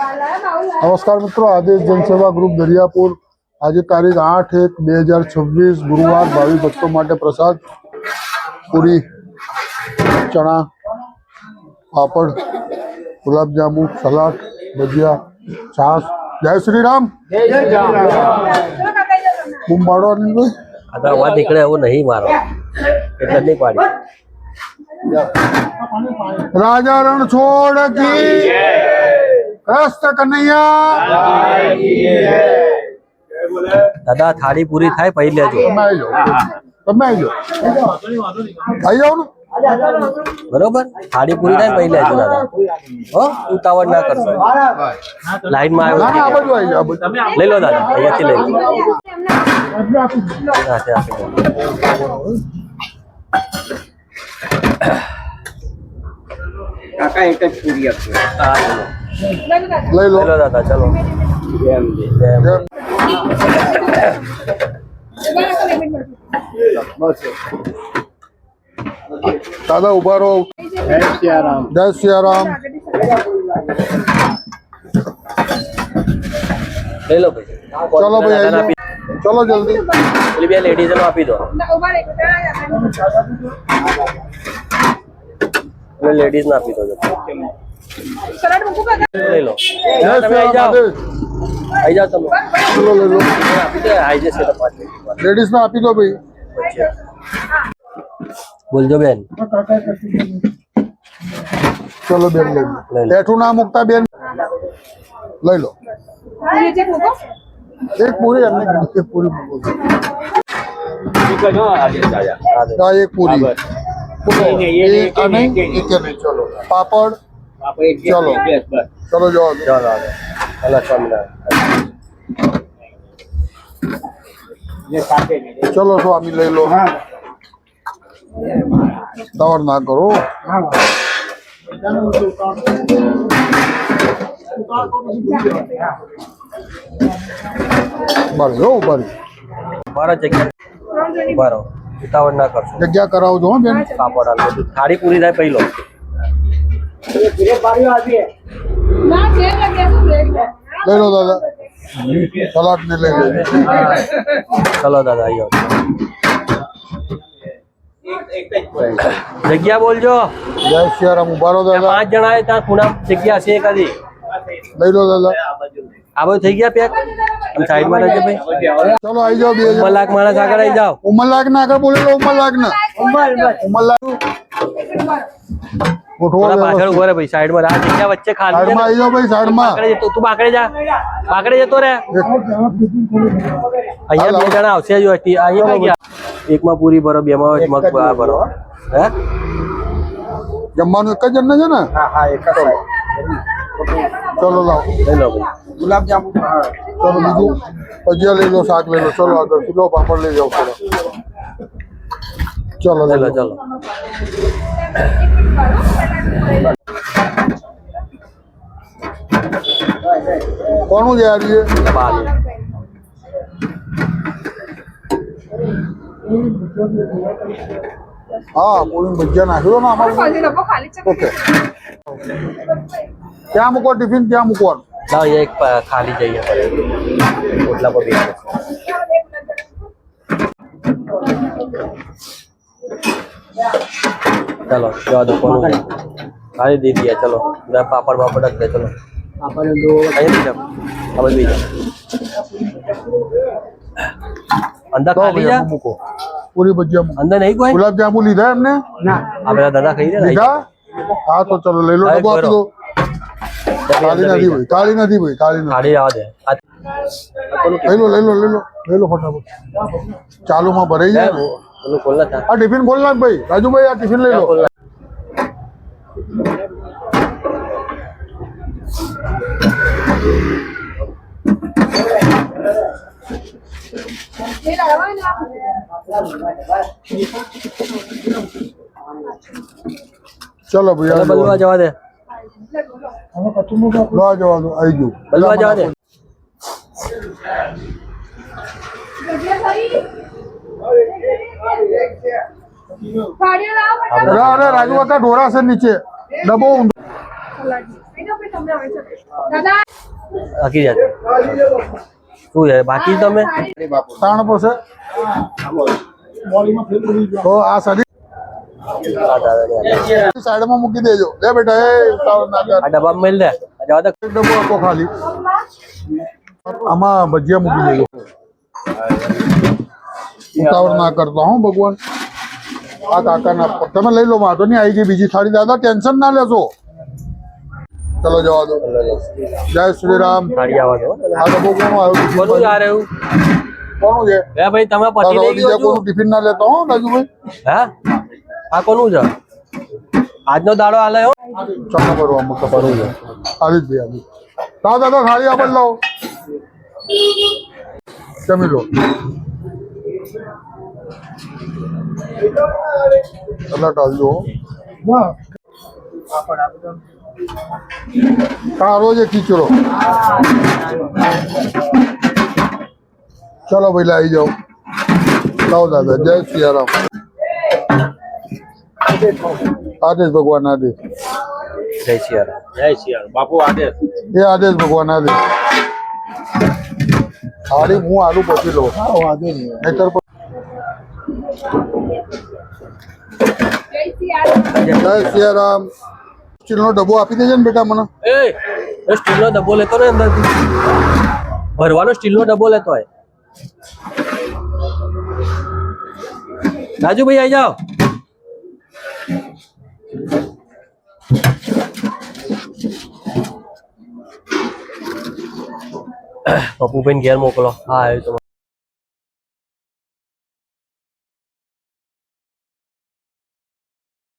नमस्कार मित्रों, आदेश जनसेवा ग्रुप दरियापुर आज तारीख 8/1/2026 गुरुवार भावी भक्तों माटे प्रसाद पूरी चना पापड़ गुलाब जामुन सलाद भजिया छाछ। जय श्री राम। बुम्बाड़ो अगर वहाँ निकले वो नहीं मारो नहीं पाड़ी। राजा रणछोड़ की कृष्ण कन्हैया। दादा थाली पूरी थाय पहले जो તમે આવજો આવી જાઓ ને बरोबर थाली पूरी थाय पहले जो दादा हो उतावળ ना करशो लाइन में ના ના આ બાજુ આવી જાઓ ले लो दादा અહીંયાથી લઈ लो हाथे हाथे काका एक पूरी आपको લઈ લો ले लो दादा चलो दादा उभा रहो। जय सियाराम। जय सियाराम। ले लो भाई चलो भाई आई जाओ। चलो जल्दी પેલી બે લેડીઝ નો આપી દો લેડીઝ ને આપી દો ले लो जय તમે सिया આવી જાઓ राम। આવી જાઓ તમે चलो ले लो આપી દો આવી જશે તો 5 મિનિટ लेडीज ने आपी दो भाई। બોલજો બેન चलो बेन ले लो ले लो। बैठू ना मुकता बेन ले लो एक पूरी हमने एक पूरी हाँ एक पूरी एक नहीं चलो पापड़ चलो चलो जाओ चलो अल्लाह स्वामी चलो स्वामी ले लो। दौड़ ना करो बरो बरो मारा जग्या बरो उतावળ ના કરશો जग्या कराओ जो बेन। પાપડ આલ બધું થાળી પૂરી થાય પહેલો ले लो दादा सलाद में ले लो। ચલો દાદા આયો જગ્યા બોલજો जय सिया राम। उबारो ત્યાં दादा 5 જણા ત્યાં ખૂણા જગ્યા છે કદી ले लो दादा। આ બધું થઈ ગયા પેક આમ સાઈડ માં રહેજો ભાઈ चलो आई जाओ बेन। ઉમર લાખ માણસ આગળ આવી જાઓ उमर लाग ना कर बोले लो उमर लाग ना उमर लाग उठो થોડા પાછળ ઉભો રે ભાઈ સાઈડ માં આ જગ્યા વચ્ચે ખાલી साइड છે में ને. आई जाओ भाई साइड में। બાકડે જતો તું બાકડે જા બાકડે જતો રે અહીંયા બે જણા આવશે જો અહીંયા કઈ ગયા એકમાં પૂરી ભરો બેમાં મગ ભરો હે जम्मानु एक जन है ना। हाँ हाँ एक चलो लाओ લઈ લો ભાઈ गुलाब जामुन। चलो बीजू भजिया ले लो साग ले लो। चलो आगे किलो पापड़ ले जाओ थोड़ा। चलो ले ચલો लो ચલો कौन जा रही है। બાલી हाँ पूरी भजिया नाखी दो ना हमारे। ओके क्या मुको टिफिन क्या मुको લાવ ये એક ખાલી જઈએ પડે ઓટલા પર બેસો चलो जवा दो कौन खाली दे दिया चलो मैं पापड़ वापड़ रख दे चलो पापड़ दो आइए भी जाओ अब भी जाओ अंदर खाली जा मुको पूरी भजिया मुको। अंदर नहीं कोई गुलाब जामुन लीधा है हमने ना अब मेरा दादा खाई दे लीधा। हाँ तो चलो ले लो हाँ, डब्बा आपी दो। थाली नहीं भाई थाली नहीं भाई थाली नहीं। खाली आवा दे ले लो ले लो ले लो ले लो फटाफट चालू में भराई जाए। तू खोलना था आ टिफिन खोलना भाई राजू भाई आ टिफिन ले लो। खोलना चलो भैया चलो बलवा जवा दे लो आ जाओ आई जाओ बलवा जवा दे अरे अरे राजू का ढोरा से नीचे डबो બાકી જશે શું છે બાકી તમે તાણ પાસે તો આ સાડી સાઈડમાં મૂકી દેજો લે બેટા એ ઉતાવળ ના કર. આ ડબ્બામાં મેલ દે જવા દે એક ડબ્બો આપો ખાલી આમાં ભજીયા મૂકી દેજો ઉતાવળ ના કરતો હું ભગવાન આ કાકાના તમે લઈ લો વાંધો નહીં આવી ગઈ બીજી થાળી દાદા ટેન્શન ના લેશો ચલો જવા દો જય શ્રી રામ થાળી આવવા દો આ ડબ્બો કોનું આવ્યું કોનું યાર એવું કોનું છે હે ભાઈ તમે પતિ દાદા લઈ બીજા ગયો કોનું ટિફિન ના લેતો હો રાજુભાઈ હે આ કોનું છે આજનો દાડો હાલે હો ચાલો કરવા મૂકો આવી જ ભાઈ આવી દાદા થાળી આપણ લાવો જમી લો અલા ટાળજો સારો છે ખીચડો ચલો ભાઈ આવી જાઓ લાવો દાદા જય સિયારામ આદેશ ભગવાન આદેશ જય સિયારામ જય સિયારામ બાપુ આદેશ એ આદેશ ભગવાન આદેશ થાળી હું આલુ પછી લો નહીતર જય સિયારામ સ્ટીલનો ડબ્બો આપી દેજે ને બેટા મને એ સ્ટીલનો ડબ્બો લેતો ને અંદર ભરવાનો સ્ટીલનો ડબ્બો લેતો હોય રાજુભાઈ આવી જાઓ પપ્પુભાઈ ઘેર મોકલો હા આવ્યું